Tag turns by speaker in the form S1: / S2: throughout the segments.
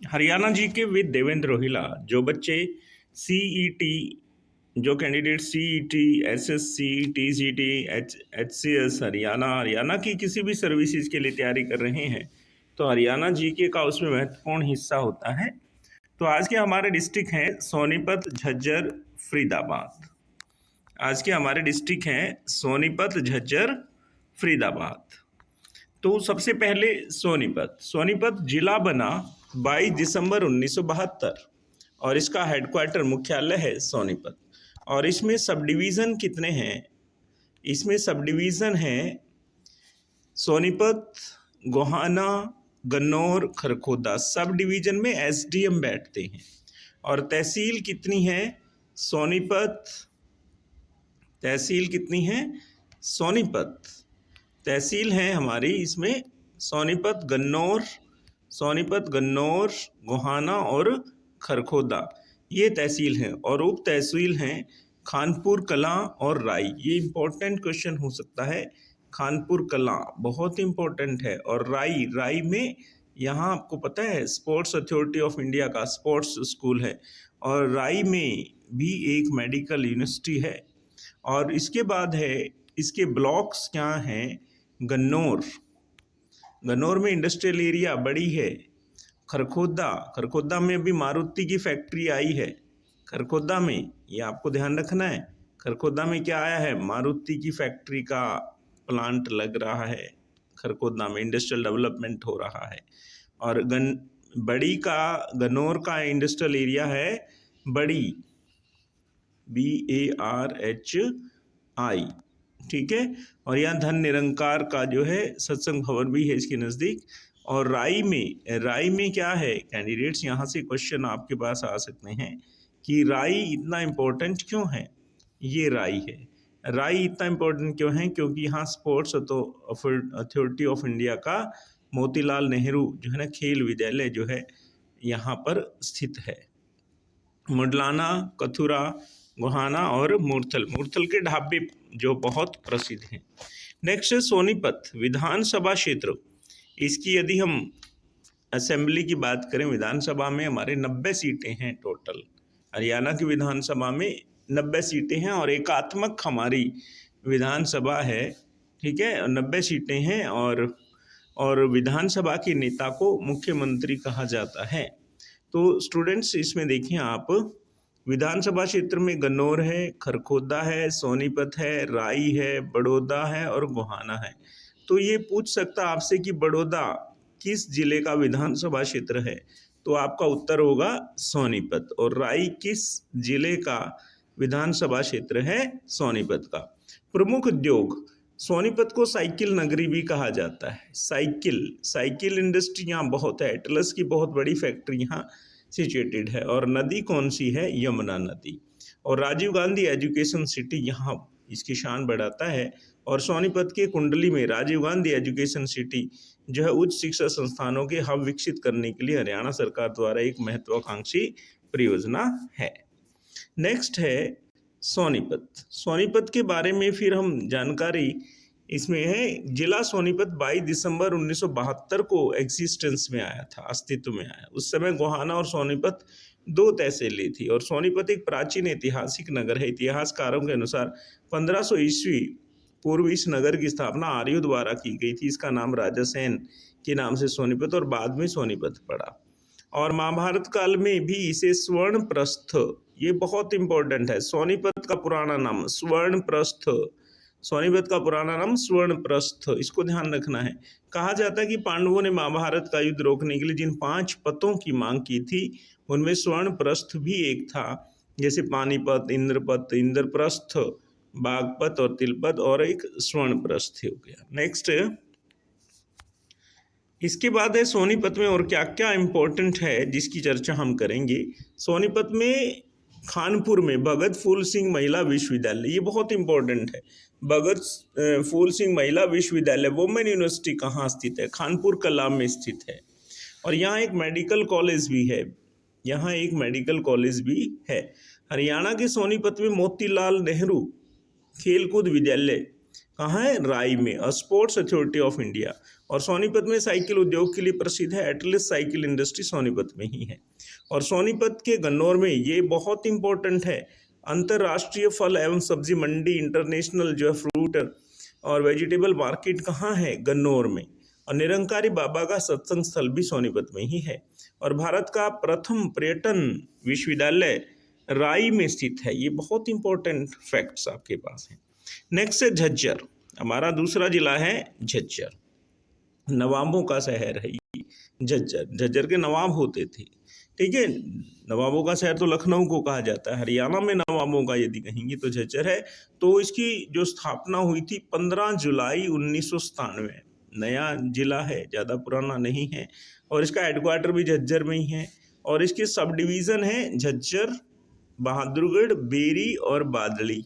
S1: हरियाणा जी के विद देवेंद्र रोहिला। जो बच्चे सीईटी, जो candidate CET, SSC, TGT, HCS Haryana की किसी भी सर्विसेज के लिए तैयारी कर रहे हैं, तो हरियाणा जीके का उसमें महत्वपूर्ण हिस्सा होता है। तो आज के हमारे डिस्ट्रिक्ट हैं सोनीपत, झज्जर, फरीदाबाद। आज के हमारे डिस्ट्रिक्ट हैं सोनीपत, झज्जर, फरीदाबाद। तो सबसे पहले सोनीपत जिला बना 22 दिसंबर 1972 और इसका हेडक्वार्टर मुख्यालय है सोनीपत। और इसमें सब डिवीज़न कितने हैं? इसमें सब डिवीज़न हैं सोनीपत, गोहाना, गन्नौर, खरखोदा। सब डिवीज़न में एसडीएम बैठते हैं। और तहसील कितनी है? सोनीपत तहसील कितनी है? सोनीपत तहसील है हमारी इसमें सोनीपत, गन्नौर, गोहाना और खरखोदा, ये तहसील हैं। और उप तहसील हैं खानपुर कलां और राई। ये इम्पोर्टेंट क्वेश्चन हो सकता है। खानपुर कलां बहुत इम्पोर्टेंट है। और राई में यहाँ आपको पता है स्पोर्ट्स अथॉरिटी ऑफ इंडिया का स्पोर्ट्स स्कूल है। और राई में भी एक मेडिकल यूनिवर्सिटी है। और इसके बाद है इसके ब्लॉक्स क्या हैं? गन्नौर में इंडस्ट्रियल एरिया बड़ी है। खरखोदा में अभी मारुति की फैक्ट्री आई है। खरखोदा में ये आपको ध्यान रखना है। खरखोदा में क्या आया है? मारुति की फैक्ट्री का प्लांट लग रहा है। खरखोदा में इंडस्ट्रियल डेवलपमेंट हो रहा है। और गन्नौर का इंडस्ट्रियल एरिया है बड़ी, BARHI, ठीक है। और यहाँ धन निरंकार का जो है सत्संग भवन भी है इसके नज़दीक। और राई में क्या है कैंडिडेट्स? यहाँ से क्वेश्चन आपके पास आ सकते हैं कि राई इतना इम्पोर्टेंट क्यों है? ये राई इतना इम्पोर्टेंट क्यों है? क्योंकि यहाँ स्पोर्ट्स अथॉरिटी ऑफ इंडिया का मोतीलाल नेहरू जो है ना खेल विद्यालय जो है यहाँ पर स्थित है। मुडलाना, कथुरा, गोहाना और मूर्थल के ढाबे जो बहुत प्रसिद्ध हैं। नेक्स्ट है सोनीपत विधानसभा क्षेत्र। इसकी यदि हम असेंबली की बात करें, विधानसभा में हमारे 90 सीटें हैं टोटल। हरियाणा की विधानसभा में 90 सीटें हैं और एकात्मक हमारी विधानसभा है, ठीक है। 90 सीटें हैं और विधानसभा के नेता को मुख्यमंत्री कहा जाता है। तो स्टूडेंट्स इसमें देखें आप, विधानसभा क्षेत्र में गन्नौर है, खरखोदा है, सोनीपत है, राई है, बड़ौदा है और गोहाना है। तो ये पूछ सकता आपसे कि बड़ौदा किस जिले का विधानसभा क्षेत्र है? तो आपका उत्तर होगा सोनीपत। और राई किस जिले का विधानसभा क्षेत्र है? सोनीपत का। प्रमुख उद्योग, सोनीपत को साइकिल नगरी भी कहा जाता है। साइकिल इंडस्ट्री यहाँ बहुत है। एटलस की बहुत बड़ी फैक्ट्री यहाँ सिचुएटेड है। और नदी कौन सी है? यमुना नदी। और राजीव गांधी एजुकेशन सिटी यहाँ इसकी शान बढ़ाता है। और सोनीपत के कुंडली में राजीव गांधी एजुकेशन सिटी जो है उच्च शिक्षा संस्थानों के हब विकसित करने के लिए हरियाणा सरकार द्वारा एक महत्वाकांक्षी परियोजना है। नेक्स्ट है सोनीपत के बारे में फिर हम जानकारी इसमें है। जिला सोनीपत 22 दिसंबर 1972 को एग्जिस्टेंस में आया था, अस्तित्व में आया। उस समय गोहाना और सोनीपत 2 तहसीलें थी। और सोनीपत एक प्राचीन ऐतिहासिक नगर है। इतिहासकारों के अनुसार 1500 ईस्वी पूर्व इस नगर की स्थापना आर्यों द्वारा की गई थी। इसका नाम राजा सेन के नाम से सोनीपत और बाद में सोनीपत पड़ा। और महाभारत काल में भी इसे स्वर्णप्रस्थ, ये बहुत इंपॉर्टेंट है, सोनीपत का पुराना नाम स्वर्णप्रस्थ, इसको ध्यान रखना है। कहा जाता है कि पांडवों ने महाभारत का युद्ध रोकने के लिए जिन 5 पतों की मांग की थी उनमें स्वर्णप्रस्थ भी एक था। जैसे पानीपत, इंद्रप्रस्थ, बागपत और तिलपत, और एक स्वर्णप्रस्थ हो गया। नेक्स्ट इसके बाद है सोनीपत में और क्या क्या इम्पोर्टेंट है जिसकी चर्चा हम करेंगे। सोनीपत में खानपुर में भगत फूल सिंह महिला विश्वविद्यालय, ये बहुत इंपॉर्टेंट है। भगत फूल सिंह महिला विश्वविद्यालय वुमेन यूनिवर्सिटी कहाँ स्थित है? खानपुर कलां में स्थित है। और यहाँ एक मेडिकल कॉलेज भी है। हरियाणा के सोनीपत में मोतीलाल नेहरू खेलकूद विद्यालय कहाँ है? राई में। स्पोर्ट्स अथॉरिटी ऑफ इंडिया और सोनीपत में साइकिल उद्योग के लिए प्रसिद्ध है। एटलस साइकिल इंडस्ट्री सोनीपत में ही है। और सोनीपत के गन्नौर में, ये बहुत इंपॉर्टेंट है, अंतर्राष्ट्रीय फल एवं सब्जी मंडी, इंटरनेशनल जो है फ्रूट और वेजिटेबल मार्केट कहाँ है? गन्नौर में। और निरंकारी बाबा का सत्संग स्थल भी सोनीपत में ही है। और भारत का प्रथम पर्यटन विश्वविद्यालय राई में स्थित है। ये बहुत इंपॉर्टेंट फैक्ट्स आपके पास हैं। नेक्स्ट है झज्जर। हमारा दूसरा जिला है झज्जर। नवाबों का शहर है ये झज्जर। झज्जर के नवाब होते थे, ठीक है। नवाबों का शहर तो लखनऊ को कहा जाता है। हरियाणा में नवाबों का यदि कहेंगे तो झज्जर है। तो इसकी जो स्थापना हुई थी 15 जुलाई 1997। नया जिला है, ज़्यादा पुराना नहीं है। और इसका हेडक्वार्टर भी झज्जर में ही है। और इसके सब डिवीज़न है झज्जर, बहादुरगढ़, बेरी और बादली।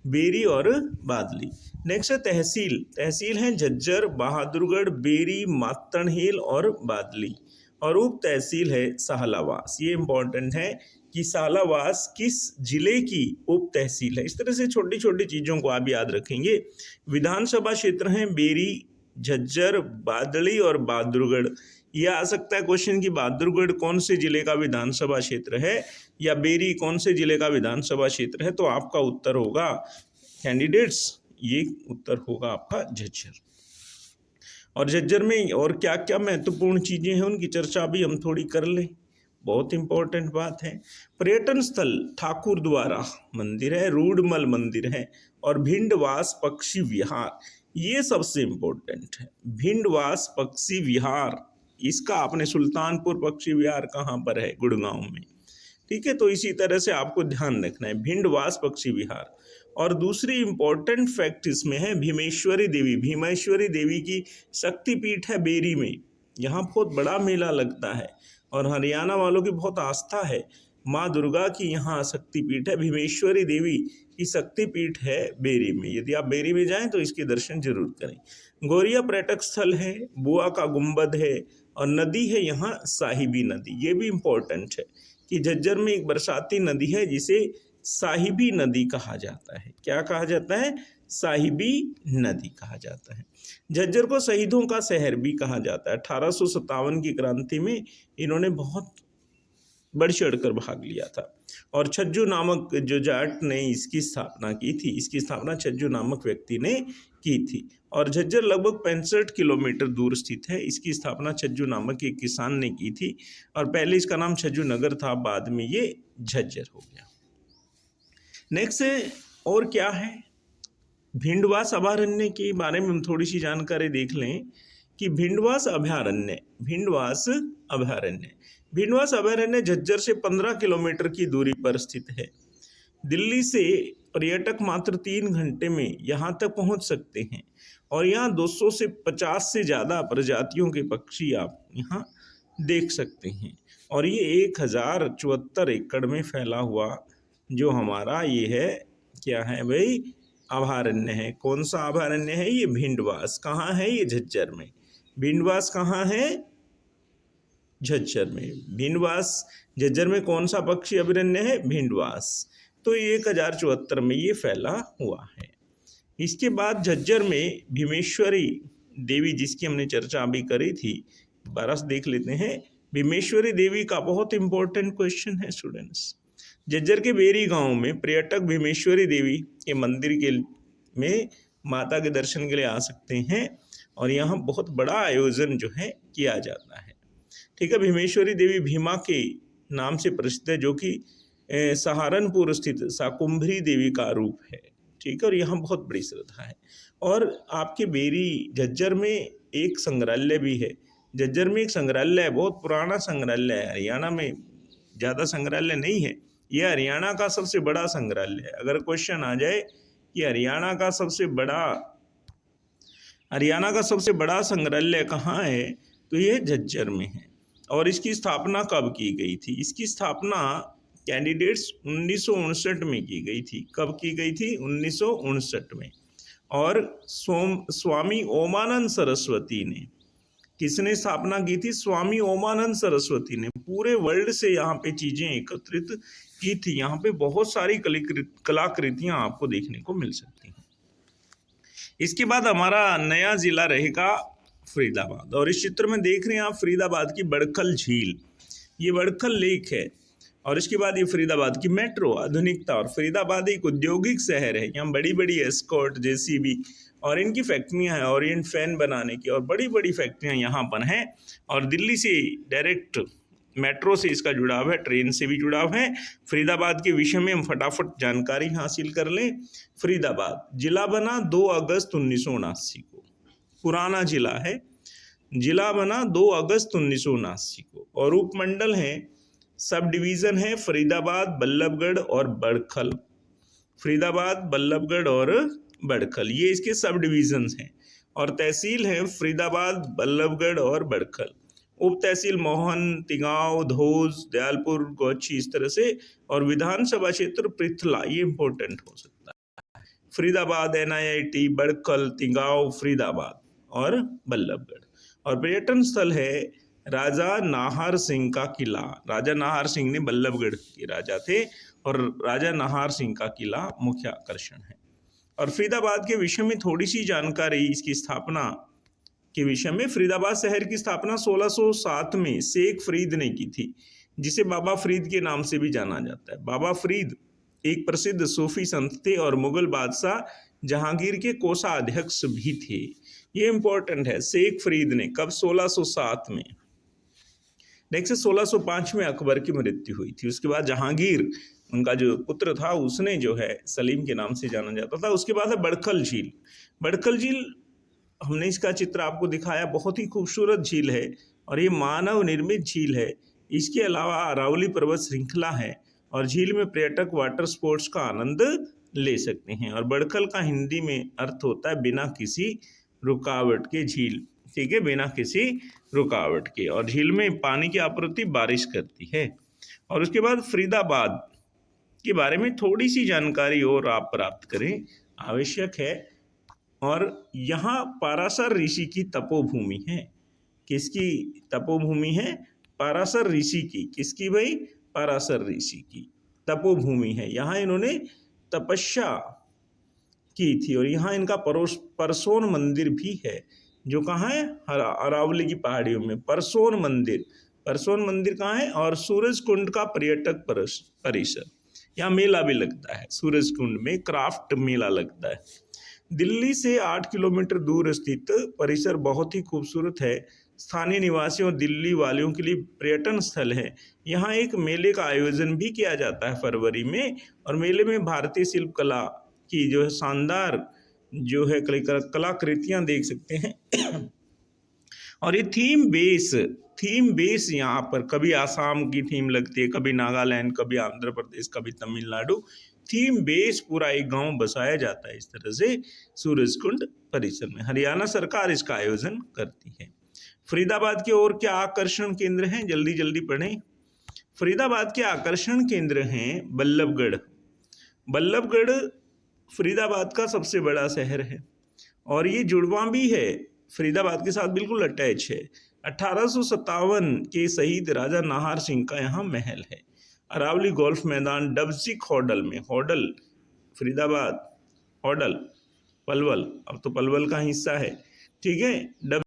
S1: बेरी और बादली। नेक्स्ट है तहसील। तहसील है झज्जर, बहादुरगढ़, बेरी, मातणहेल और बादली। और उप तहसील है साहलावास। ये इंपॉर्टेंट है कि साहलावास किस जिले की उप तहसील है। इस तरह से छोटी छोटी चीज़ों को आप याद रखेंगे। विधानसभा क्षेत्र हैं बेरी, झज्जर, बादली और बहादुरगढ़। यह आ सकता है क्वेश्चन कि बहादुरगढ़ कौन से जिले का विधानसभा क्षेत्र है या बेरी कौन से जिले का विधानसभा क्षेत्र है। तो आपका उत्तर होगा कैंडिडेट्स, ये उत्तर होगा आपका झज्जर। और झज्जर में और क्या क्या महत्वपूर्ण चीज़ें हैं उनकी चर्चा भी हम थोड़ी कर लें, बहुत इंपॉर्टेंट बात है। पर्यटन स्थल ठाकुर द्वारा मंदिर है, रूडमल मंदिर है और भिंडवास पक्षी विहार, ये सबसे इंपॉर्टेंट है। भिंडवास पक्षी विहार, इसका आपने सुल्तानपुर पक्षी विहार कहाँ पर है? गुड़गांव में, ठीक है। तो इसी तरह से आपको ध्यान रखना है भिंडवास पक्षी विहार। और दूसरी इंपॉर्टेंट फैक्ट इसमें है भीमेश्वरी देवी। भीमेश्वरी देवी की शक्तिपीठ है बेरी में। यहाँ बहुत बड़ा मेला लगता है और हरियाणा वालों की बहुत आस्था है। माँ दुर्गा की यहाँ शक्तिपीठ है। भीमेश्वरी देवी की शक्तिपीठ है बेरी में। यदि आप बेरी में जाएं तो इसके दर्शन जरूर करें। गौरिया पर्यटक स्थल है, बुआ का गुंबद है और नदी है यहाँ साहिबी नदी। ये भी इम्पोर्टेंट है कि झज्जर में एक बरसाती नदी है जिसे साहिबी नदी कहा जाता है। क्या कहा जाता है? साहिबी नदी कहा जाता है। झज्जर को शहीदों का शहर भी कहा जाता है। 1857 की क्रांति में इन्होंने बहुत बढ़ चढ़कर भाग लिया था। और छज्जू नामक जो जाट ने इसकी स्थापना की थी, इसकी स्थापना छज्जू नामक व्यक्ति ने की थी। और झज्जर लगभग 65 किलोमीटर दूर स्थित है। इसकी स्थापना छज्जू नामक एक किसान ने की थी और पहले इसका नाम छज्जू नगर था, बाद में ये झज्जर हो गया। नेक्स्ट है और क्या है? भिंडवास अभयारण्य के बारे में हम थोड़ी सी जानकारी देख लें कि भिंडवास अभयारण्य, भिंडवास अभयारण्य, भिंडवास अभयारण्य झज्जर से 15 किलोमीटर की दूरी पर स्थित है। दिल्ली से पर्यटक मात्र 3 घंटे में यहाँ तक पहुँच सकते हैं और यहाँ 200 से 50 से ज़्यादा प्रजातियों के पक्षी आप यहाँ देख सकते हैं। और ये 1074 एकड़ में फैला हुआ जो हमारा ये है, क्या है भाई? अभयारण्य है। कौन सा अभयारण्य है? ये भिंडवास। कहाँ है? ये झज्जर में। भिंडवास कहाँ है? झज्जर में। भिंडवास झज्जर में कौन सा पक्षी अभयारण्य है? भिंडवास। तो 1074 में ये फैला हुआ है। इसके बाद झज्जर में भीमेश्वरी देवी, जिसकी हमने चर्चा अभी करी थी, दोबारा से देख लेते हैं। भीमेश्वरी देवी का बहुत इंपॉर्टेंट क्वेश्चन है स्टूडेंट्स। झज्जर के बेरी गांव में पर्यटक भीमेश्वरी देवी के मंदिर के में माता के दर्शन के लिए आ सकते हैं और यहाँ बहुत बड़ा आयोजन जो है किया जाता है, ठीक है। भीमेश्वरी देवी भीमा के नाम से प्रसिद्ध है, जो कि सहारनपुर स्थित शाकुंभरी देवी का रूप है, ठीक है। और यहाँ बहुत बड़ी श्रद्धा है। और आपके बेरी झज्जर में एक संग्रहालय भी है। झज्जर में एक संग्रहालय है, बहुत पुराना संग्रहालय है। हरियाणा में ज़्यादा संग्रहालय नहीं है, यह हरियाणा का सबसे बड़ा संग्रहालय है। अगर क्वेश्चन आ जाए कि हरियाणा का सबसे बड़ा संग्रहालय कहाँ है, तो यह झज्जर में है। और इसकी स्थापना कब की गई थी? इसकी स्थापना कैंडिडेट्स 1959 में की गई थी। कब की गई थी? 1959 में। और स्वामी ओमानंद सरस्वती ने, किसने स्थापना की थी? स्वामी ओमानंद सरस्वती ने। पूरे वर्ल्ड से यहाँ पे चीजें एकत्रित की थी। यहाँ पे बहुत सारी कलाकृतियां आपको देखने को मिल सकती हैं। इसके बाद हमारा नया जिला रहेगा फरीदाबाद। और इस चित्र में देख रहे हैं आप फरीदाबाद की बड़खल झील, ये बड़खल लेक है। और इसके बाद ये फरीदाबाद की मेट्रो, आधुनिकता। और फरीदाबाद एक औद्योगिक शहर है, यहाँ बड़ी बड़ी एस्कॉर्ट, जेसीबी और इनकी फैक्ट्रियाँ हैं, ओरिएंट फैन बनाने की, और बड़ी बड़ी फैक्ट्रियाँ यहाँ पर हैं। और दिल्ली से डायरेक्ट मेट्रो से इसका जुड़ाव है, ट्रेन से भी जुड़ाव है। फरीदाबाद के विषय में हम फटाफट जानकारी हासिल कर लें। फरीदाबाद जिला बना 2 अगस्त 1979 को, पुराना जिला है। जिला बना 2 अगस्त 1979 को। और उपमंडल हैं, सब डिवीज़न है फरीदाबाद, बल्लभगढ़ और बड़खल। फरीदाबाद, बल्लभगढ़ और बड़खल, ये इसके सब डिवीज़न्स हैं। और तहसील है फरीदाबाद, बल्लभगढ़ और बड़खल। उप तहसील मोहन, तिगांव, धोज, दयालपुर, गोची, इस तरह से। और विधानसभा क्षेत्र पृथला, ये इंपॉर्टेंट हो सकता है। फरीदाबाद, NIIT, बड़खल, तिगांव, फरीदाबाद और बल्लभगढ़। और पर्यटन स्थल है राजा नाहर सिंह का किला। राजा नाहर सिंह ने बल्लभगढ़ के राजा थे, और राजा नाहर सिंह का किला मुख्य आकर्षण है। और फरीदाबाद के विषय में थोड़ी सी जानकारी, इसकी स्थापना के विषय में। फरीदाबाद शहर की स्थापना 1607 में शेख फरीद ने की थी, जिसे बाबा फरीद के नाम से भी जाना जाता है। बाबा फरीद एक प्रसिद्ध सूफी संत थे और मुगल बादशाह जहांगीर के कोषाध्यक्ष भी थे। ये इंपॉर्टेंट है, शेख फरीद ने, कब? 1607 में। नेक्स्ट 1605 में अकबर की मृत्यु हुई थी। उसके बाद जहांगीर, उनका जो पुत्र था, उसने जो है सलीम के नाम से जाना जाता था। उसके बाद है बड़खल झील। बड़खल झील, हमने इसका चित्र आपको दिखाया, बहुत ही खूबसूरत झील है और ये मानव निर्मित झील है। इसके अलावा अरावली पर्वत श्रृंखला है और झील में पर्यटक वाटर स्पोर्ट्स का आनंद ले सकते हैं। और बड़खल का हिंदी में अर्थ होता है बिना किसी रुकावट के झील, ठीक है, बिना किसी रुकावट के। और झील में पानी की आपूर्ति बारिश करती है। और उसके बाद फरीदाबाद के बारे में थोड़ी सी जानकारी और आप प्राप्त करें, आवश्यक है। और यहाँ पाराशर ऋषि की तपोभूमि है। किसकी तपोभूमि है? पाराशर ऋषि की। किसकी भाई? पाराशर ऋषि की तपोभूमि है। यहाँ इन्होंने तपस्या की थी। और यहाँ इनका परसोन मंदिर भी है, जो कहाँ है? अरावली की पहाड़ियों में परसोन मंदिर। परसोन मंदिर कहाँ है? और सूरज कुंड का पर्यटक परिसर, यहाँ मेला भी लगता है। सूरज कुंड में क्राफ्ट मेला लगता है। दिल्ली से 8 किलोमीटर दूर स्थित परिसर बहुत ही खूबसूरत है। स्थानीय निवासियों और दिल्ली वालियों के लिए पर्यटन स्थल है। यहाँ एक मेले का आयोजन भी किया जाता है फरवरी में। और मेले में भारतीय शिल्प कला की जो है शानदार जो है कलाकृतियाँ देख सकते हैं। और ये थीम बेस यहाँ पर कभी आसाम की थीम लगती है, कभी नागालैंड, कभी आंध्र प्रदेश, कभी तमिलनाडु। थीम बेस पूरा एक गांव बसाया जाता है इस तरह से सूरजकुंड परिसर में। हरियाणा सरकार इसका आयोजन करती है। फरीदाबाद के और क्या आकर्षण केंद्र हैं, जल्दी जल्दी पढ़ें। फरीदाबाद के आकर्षण केंद्र हैं बल्लभगढ़। बल्लभगढ़ फरीदाबाद का सबसे बड़ा शहर है और ये जुड़वां भी है, फरीदाबाद के साथ बिल्कुल अटैच है। 1857 के शहीद राजा नाहर सिंह का यहाँ महल है। अरावली गोल्फ मैदान डबसिक होडल में, होडल फरीदाबाद, होडल पलवल, अब तो पलवल का हिस्सा है, ठीक है।